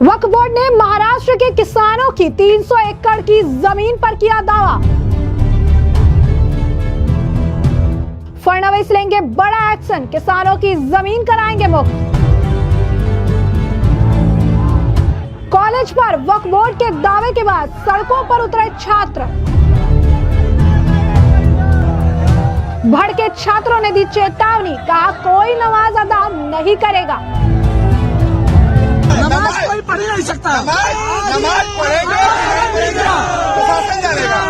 वक्फ board ने महाराष्ट्र के किसानों की 300 एकड़ की जमीन पर किया दावा। फडणवीस लेंगे बड़ा एक्शन, किसानों की जमीन कराएंगे मुक्त। कॉलेज पर वक्फ बोर्ड के दावे के बाद सड़कों पर उतरे छात्र। भड़के छात्रों ने दी चेतावनी, कहा कोई नमाज अदा नहीं करेगा। नमाज कोई पढ़ ही नहीं सकता। नमाज पढ़ेगा तो शासन जानेगा।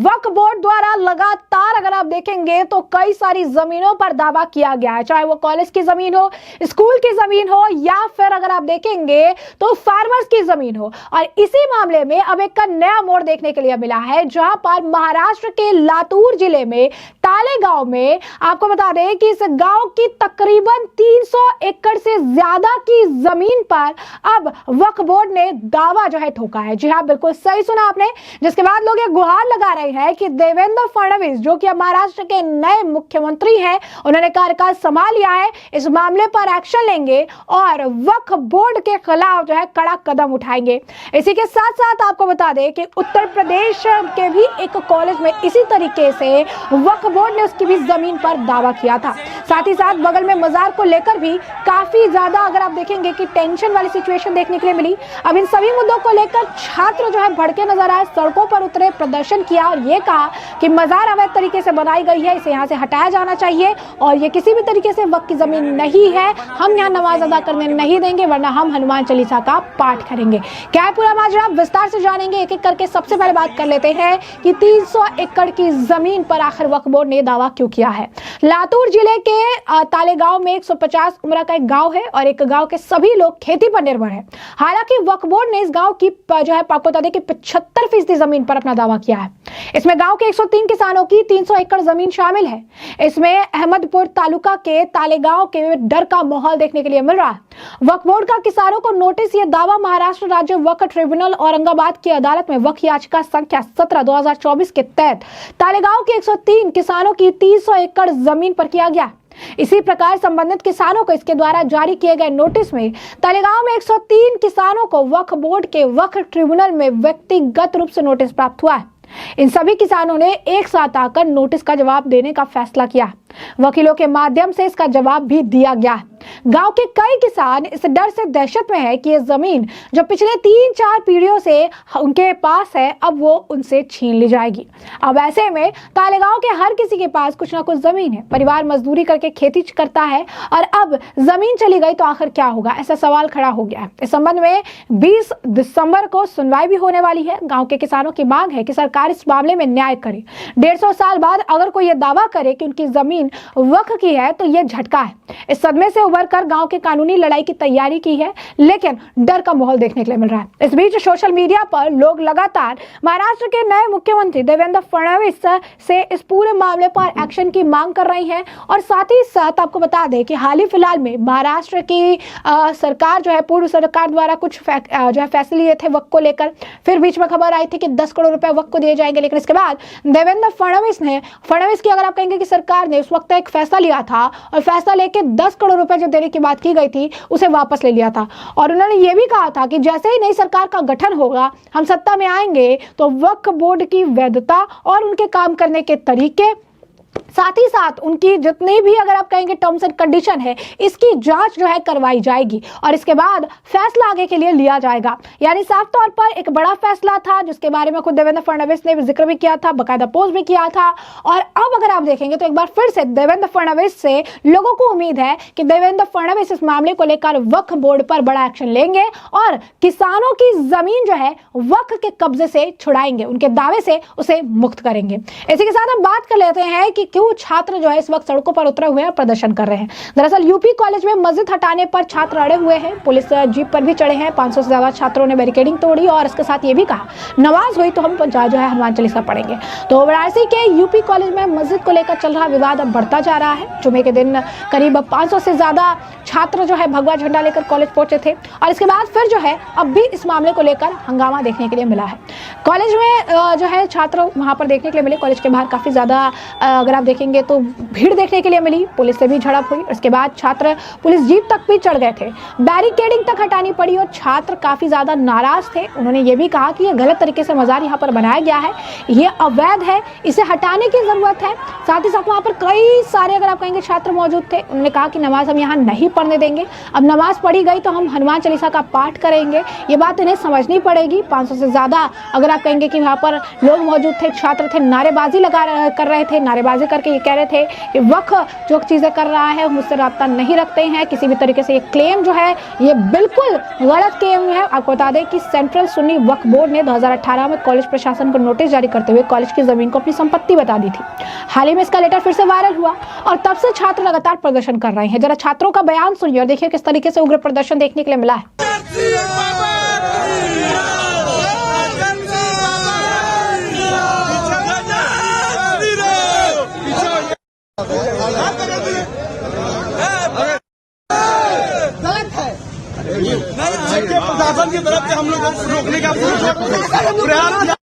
वक्फ बोर्ड द्वारा लगातार अगर आप देखेंगे तो कई सारी जमीनों पर दावा किया गया है, चाहे वो कॉलेज की जमीन हो, स्कूल की जमीन हो, या फिर अगर आप देखेंगे तो फार्मर्स की जमीन हो। और इसी मामले में अब एक का नया मोड़ देखने के लिए मिला है, जहां पर महाराष्ट्र के लातूर जिले में ताले गांव में आपको बता दें कि इस गांव की तकरीबन 300 एकड़ से ज्यादा की जमीन पर अब वक्फ बोर्ड ने दावा जो है ठोका है। जी हाँ, बिल्कुल सही सुना आपने, जिसके बाद लोग ये गुहार लगा रहे हैं कि देवेंद्र फडणवीस जो कि महाराष्ट्र के नए मुख्यमंत्री हैं, उन्होंने कार्यकाल संभाल लिया है, इस मामले पर एक्शन लेंगे और वक्फ बोर्ड के खिलाफ जो है कड़ा कदम उठाएंगे। इसी के साथ साथ आपको बता दें कि उत्तर प्रदेश के भी एक कॉलेज में इसी तरीके से वक्फ बोर्ड ने उसकी भी जमीन पर दावा किया था। साथ ही साथ बगल में मजार को लेकर भी काफी ज्यादा अगर आप देखेंगे कि टेंशन वाली सिचुएशन देखने के लिए मिली। अब इन सभी मुद्दों को लेकर छात्र जो है भड़के नजर आए, सड़कों पर उतरे, प्रदर्शन किया और ये कहा कि मजार अवैध तरीके से बनाई गई है, इसे यहाँ से हटाया जाना चाहिए और ये किसी भी तरीके से वक्फ की जमीन नहीं है, हम यहाँ नमाज अदा करने नहीं देंगे, वरना हम हनुमान चालीसा का पाठ करेंगे। क्या है पूरा माजरा, विस्तार से जानेंगे एक एक करके। सबसे पहले बात कर लेते हैं कि 300 एकड़ की जमीन पर आखिर वक्फ बोर्ड ने दावा क्यों किया है। लातूर जिले के तालेगांव में 150 उम्र का एक गांव है और एक गांव के सभी लोग खेती पर निर्भर है। हालांकि वक्फ बोर्ड ने इस गांव की जो है आपको बता दें कि 75% जमीन पर अपना दावा किया है। इसमें गांव के 103 किसानों की 300 एकड़ जमीन शामिल है। इसमें अहमदपुर तालुका के तालेगांव के डर का माहौल देखने के लिए मिल रहा है। वक्फ बोर्ड का किसानों को नोटिस, ये दावा महाराष्ट्र राज्य वक्फ ट्रिब्यूनल औरंगाबाद की अदालत में वक्फ याचिका संख्या 17/2024 के तहत तालेगांव के 103 किसानों की 300 एकड़ जमीन पर किया गया। इसी प्रकार संबंधित किसानों को इसके द्वारा जारी किए गए नोटिस में तालेगांव में 103 किसानों को वक्फ बोर्ड के वक्फ ट्रिब्यूनल में व्यक्तिगत रूप से नोटिस प्राप्त हुआ है। इन सभी किसानों ने एक साथ आकर नोटिस का जवाब देने का फैसला किया। वकीलों के माध्यम से इसका जवाब भी दिया गया। गांव के कई किसान इस डर से दहशत में है कि ये जमीन जो पिछले 3-4 पीढ़ियों से उनके पास है, अब वो उनसे छीन ली जाएगी। अब ऐसे में तालेगांव के हर किसी के पास कुछ ना कुछ जमीन है, परिवार मजदूरी करके खेती करता है और अब जमीन चली गई तो आखिर क्या होगा, ऐसा सवाल खड़ा हो गया है। इस संबंध में 20 दिसंबर को सुनवाई भी होने वाली है। गांव के किसानों की मांग है कि सरकार इस मामले में न्याय करे। 150 साल बाद अगर कोई ये दावा करे कि उनकी जमीन वक्फ की है तो यह झटका है। इस सदमे से उबरकर गांव की कानूनी लड़ाई की तैयारी की है, लेकिन डर का माहौल देखने के लिए मिल रहा है। इस बीच सोशल मीडिया पर लोग लगातार महाराष्ट्र के नए मुख्यमंत्री देवेंद्र फडणवीस से इस पूरे मामले पर एक्शन की मांग कर रही हैं और साथ ही साथ आपको बता दें कि हाल ही फिलहाल में महाराष्ट्र की सरकार जो है, पूर्व सरकार द्वारा कुछ जो है फैसले लिए थे वक्फ को लेकर। फिर बीच में खबर आई थी कि 10 करोड़ रुपए वक्फ को दिए जाएंगे, लेकिन इसके बाद देवेंद्र फडणवीस की अगर आप कहेंगे कि सरकार ने उस वक्त एक फैसला लिया था और फैसला लेके 10 करोड़ रुपए जो देने की बात की गई थी उसे वापस ले लिया था। और उन्होंने ये भी कहा था कि जैसे ही नई सरकार का गठन होगा, हम सत्ता में आएंगे तो वक्फ बोर्ड की वैधता और उनके काम करने के तरीके, साथ ही साथ उनकी जितनी भी अगर आप कहेंगे टर्म्स एंड कंडीशन है, इसकी जांच जो है करवाई जाएगी और इसके बाद फैसला आगे के लिए लिया जाएगा। यानी साफ तौर पर एक बड़ा फैसला था जिसके बारे में खुद देवेंद्र फडणवीस ने जिक्र भी किया था, बकायदा पोस्ट भी किया था। और अब अगर आप देखेंगे तो एक बार फिर से देवेंद्र फडणवीस से लोगों को उम्मीद है कि देवेंद्र फडणवीस इस मामले को लेकर वक्फ बोर्ड पर बड़ा एक्शन लेंगे और किसानों की जमीन जो है वक्फ के कब्जे से छुड़ाएंगे, उनके दावे से उसे मुक्त करेंगे। इसी के साथ हम बात कर लेते हैं कि क्यों छात्र जो है इस वक्त सड़कों पर उतरे हुए हैं, प्रदर्शन कर रहे हैं। दरअसल यूपी कॉलेज में मस्जिद हटाने पर छात्र अड़े हुए हैं, पुलिस जीप पर भी चढ़े हैं। 500 से ज्यादा छात्रों ने बैरिकेडिंग तोड़ी और इसके साथ ये भी कहा नमाज हुई तो हम जो है हनुमान चालीसा पढ़ेंगे। तो वाराणसी के यूपी कॉलेज में मस्जिद को लेकर चल रहा विवाद अब बढ़ता जा रहा है। जुमे के दिन करीब 500 से ज्यादा छात्र जो है भगवा झंडा लेकर कॉलेज पहुंचे थे और इसके बाद फिर जो है अब भी इस मामले को लेकर हंगामा देखने के लिए मिला है। कॉलेज में जो है छात्र वहां पर देखने के लिए मिले। कॉलेज के बाहर काफी ज्यादा अगर अगर आप देखेंगे तो भीड़ देखने के लिए मिली, पुलिस से भी झड़प हुई। उसके बाद छात्र पुलिस जीप तक भी चढ़ गए थे, बैरिकेडिंग तक हटानी पड़ी और छात्र काफी ज्यादा नाराज थे। उन्होंने ये भी कहा कि ये गलत तरीके से मजार यहाँ पर बनाया गया है, ये अवैध है, इसे हटाने की जरूरत है। साथ ही साथ वहाँ पर कई सारे अगर आप कहेंगे छात्र मौजूद थे। उन्होंने कहा कि नमाज हम यहाँ नहीं पढ़ने देंगे, अब नमाज पढ़ी गई तो हम हनुमान चालीसा का पाठ करेंगे। ये बात इन्हें समझनी पड़ेगी। 500 से ज्यादा अगर आप कहेंगे कि वहाँ पर लोग मौजूद थे, छात्र थे, नारेबाजी कर रहे थे। नारेबाजी करके ये कह रहे थे कि वक्फ जो चीजें कर रहा है मुझसे राब्ता नहीं रखते हैं, किसी भी तरीके से ये क्लेम जो है ये बिल्कुल गलत क्लेम है। आपको बता दें कि सेंट्रल सुन्नी वक्फ बोर्ड ने 2018 में कॉलेज प्रशासन को नोटिस जारी करते हुए कॉलेज की जमीन को अपनी संपत्ति बता दी थी। हाल ही में इसका लेटर फिर से वायरल हुआ और तब से छात्र लगातार प्रदर्शन कर रहे हैं। जरा छात्रों का बयान सुनिए और देखिए किस तरीके से उग्र प्रदर्शन देखने के लिए मिला है। प्रशासन की तरफ से हम लोग रोकने का प्रयास।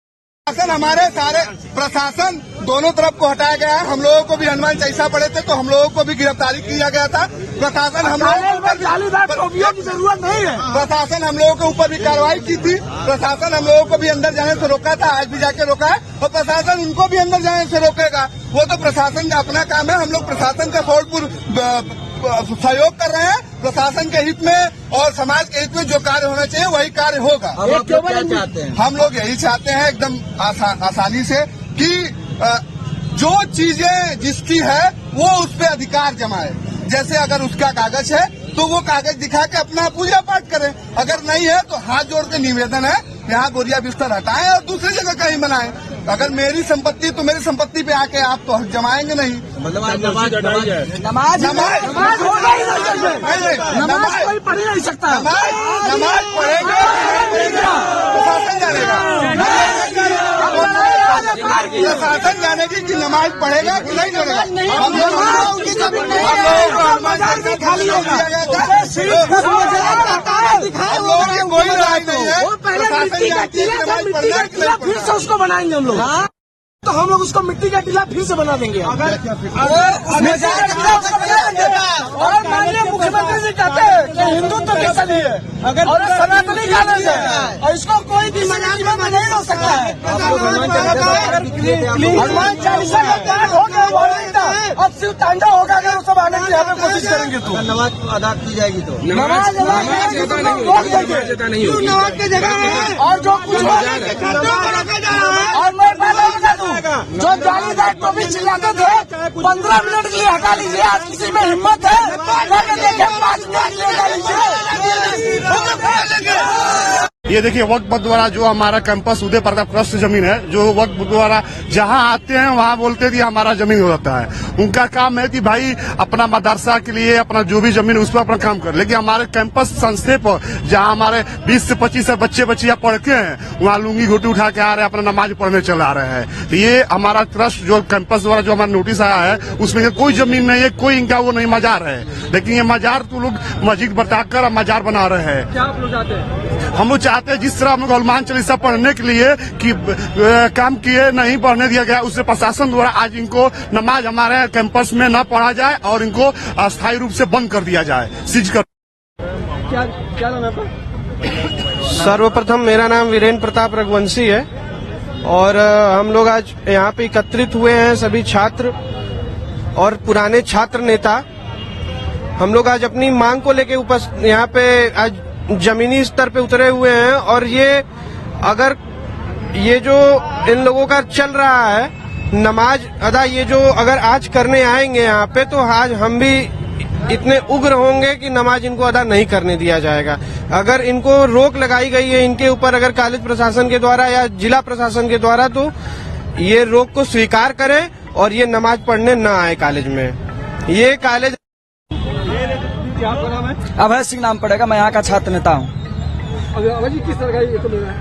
हमारे सारे प्रशासन दोनों तरफ को हटाया गया है। हम लोगों को भी हनुमान चालीसा पढ़े थे तो हम लोगों को भी गिरफ्तारी किया गया था। प्रशासन हम लोगों की जरूरत नहीं है। प्रशासन हम लोगों के ऊपर भी कार्रवाई की थी। प्रशासन हम लोगों को भी अंदर जाने से रोका था, आज भी जाके रोका है और प्रशासन उनको भी अंदर जाने से रोकेगा। वो तो प्रशासन का अपना काम है। हम लोग प्रशासन का भरपूर सहयोग कर रहे हैं। प्रशासन के हित में और समाज के हित में जो कार्य होना चाहिए वही कार्य होगा। क्या चाहते हैं? हम लोग यही चाहते हैं एकदम आसानी से कि जो चीजें जिसकी है वो उस पर अधिकार जमाए। जैसे अगर उसका कागज है तो वो कागज दिखा के अपना पूजा पाठ करें, अगर नहीं है तो हाथ जोड़ के निवेदन है यहाँ बोरिया बिस्तर हटाएं और दूसरी जगह कहीं बनाएं। अगर मेरी संपत्ति तो मेरी संपत्ति पे आके आप तो जमाएंगे नहीं। मतलब नमाज कोई पढ़ ही नहीं सकता। नमाज पढ़ेगा प्रशासन जानेगा, प्रशासन जानेगी कि नमाज पढ़ेगा कि नहीं पढ़ेगा। हम लोगों की कोई राय नहीं है। फिर से उसको बनाएंगे हम लोग। तो हम लोग उसको मिट्टी का टीला फिर से बना देंगे। और माननीय मुख्यमंत्री जी कहते हैं कि हिंदुत्व के लिए अगर और सनातनी जाने से और इसको कोई भी मजाक में नहीं हो सकता है। हनुमान चालीसा का पाठ होगा और शिव तांडव होगा, अगर वो सब आने की यहाँ पे कोशिश करेंगे तो नमाज अदा की जाएगी तो नमाज नमाज की जगह है। और जो कुछ और मैं बता दूं जो जालीदार तो भी चिल्लाते थे 15 मिनट के लिए हटा लीजिए। आज किसी में हिम्मत है देखे 5 मिनट के लिए हटा लीजिए। ये देखिए वक्फ द्वारा जो हमारा कैंपस उदय प्रताप ट्रस्ट जमीन है, जो वक्फ द्वारा जहां आते हैं वहां बोलते हैं कि हमारा जमीन होता है। उनका काम है कि भाई अपना मदरसा के लिए अपना जो भी जमीन उस पर अपना काम कर, लेकिन हमारे कैंपस संस्थे पर जहां हमारे 20 से 25 बच्चे बच्चियां पढ़ते हैं वहां लुंगी घोटी उठा के आ रहे हैं, अपना नमाज पढ़ने चला आ रहे हैं। तो ये हमारा ट्रस्ट जो कैंपस द्वारा जो हमारा नोटिस आया है उसमें कोई जमीन नहीं है, कोई इनका वो नहीं मजार है, लेकिन ये मजार तो लोग मस्जिद बताकर मजार बना रहे हैं। क्या आप लोग चाहते हैं? हम लोग चाहते हैं जिस तरह हम लोग हनुमान चालीसा पढ़ने के लिए कि काम किए नहीं पढ़ने दिया गया, उससे प्रशासन द्वारा आज इनको नमाज हमारे कैंपस में न पढ़ा जाए और इनको अस्थायी रूप से बंद कर दिया जाए, सीज कर। क्या नाम है आपका? सर्वप्रथम मेरा नाम वीरेंद्र प्रताप रघुवंशी है और हम लोग आज यहाँ पे एकत्रित हुए हैं सभी छात्र और पुराने छात्र नेता। हम लोग आज अपनी मांग को लेके यहाँ पे आज जमीनी स्तर पे उतरे हुए हैं और ये अगर ये जो इन लोगों का चल रहा है नमाज अदा, ये जो अगर आज करने आएंगे यहाँ पे तो आज हम भी इतने उग्र होंगे कि नमाज इनको अदा नहीं करने दिया जाएगा। अगर इनको रोक लगाई गई है इनके ऊपर अगर कॉलेज प्रशासन के द्वारा या जिला प्रशासन के द्वारा, तो ये रोक को स्वीकार करें और ये नमाज पढ़ने न आए कॉलेज में। ये कॉलेज अभय सिंह नाम पड़ेगा, मैं यहाँ का छात्र नेता हूँ। किस तरह का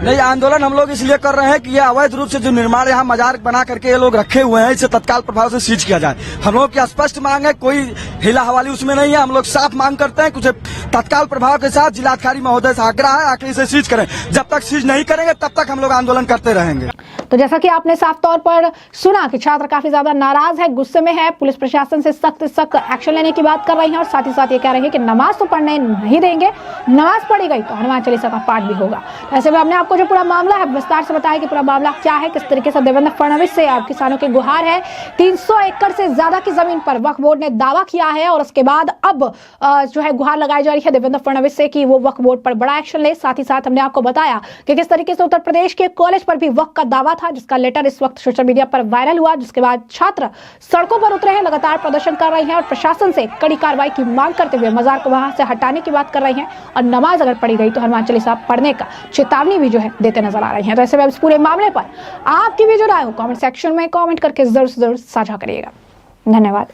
नहीं आंदोलन हम लोग इसलिए कर रहे हैं कि ये अवैध रूप से जो निर्माण यहाँ मजार बना करके ये लोग रखे हुए हैं इसे तत्काल प्रभाव से सीज किया जाए। हम लोग की स्पष्ट मांग है, कोई हिला हवाली उसमें नहीं है। हम लोग साफ मांग करते हैं, कुछ तत्काल प्रभाव के साथ जिलाधिकारी महोदय से आग्रह है आके इसे सीज करें। जब तक सीज नहीं करेंगे तब तक हम लोग आंदोलन करते रहेंगे। तो जैसा कि आपने साफ तौर पर सुना कि छात्र काफी ज्यादा नाराज है, गुस्से में है, पुलिस प्रशासन से सख्त एक्शन लेने की बात कर रही हैं और साथ ही साथ ये कह रही है कि नमाज तो पढ़ने नहीं देंगे, नमाज पढ़ी गई तो हनुमान चालीसा का पाठ भी होगा। ऐसे में हमने आपको जो पूरा मामला है विस्तार से बताया कि पूरा मामला क्या है, किस तरीके से देवेंद्र फडणवीस से अब किसानों की गुहार है। 300 एकड़ से ज्यादा की जमीन पर वक्फ बोर्ड ने दावा किया है और उसके बाद अब जो है गुहार लगाई जा रही है देवेंद्र फडणवीस से कि वो वक्फ बोर्ड पर बड़ा एक्शन ले। साथ ही साथ हमने आपको बताया कि किस तरीके से उत्तर प्रदेश के कॉलेज पर भी वक्फ का दावा था, जिसका लेटर इस वक्त सोशल मीडिया पर वायरल हुआ, जिसके बाद छात्र सड़कों पर उतरे हैं, लगातार प्रदर्शन कर रहे हैं और प्रशासन से कड़ी कार्रवाई की मांग करते हुए मजार को वहां से हटाने की बात कर रहे हैं और नमाज अगर पढ़ी गई तो हनुमान चालीसा पढ़ने का चेतावनी भी जो है देते नजर आ रहे हैं। तो ऐसे में इस पूरे मामले पर आपकी भी जो राय हो कमेंट सेक्शन में कमेंट करके जरूर साझा करिएगा। धन्यवाद।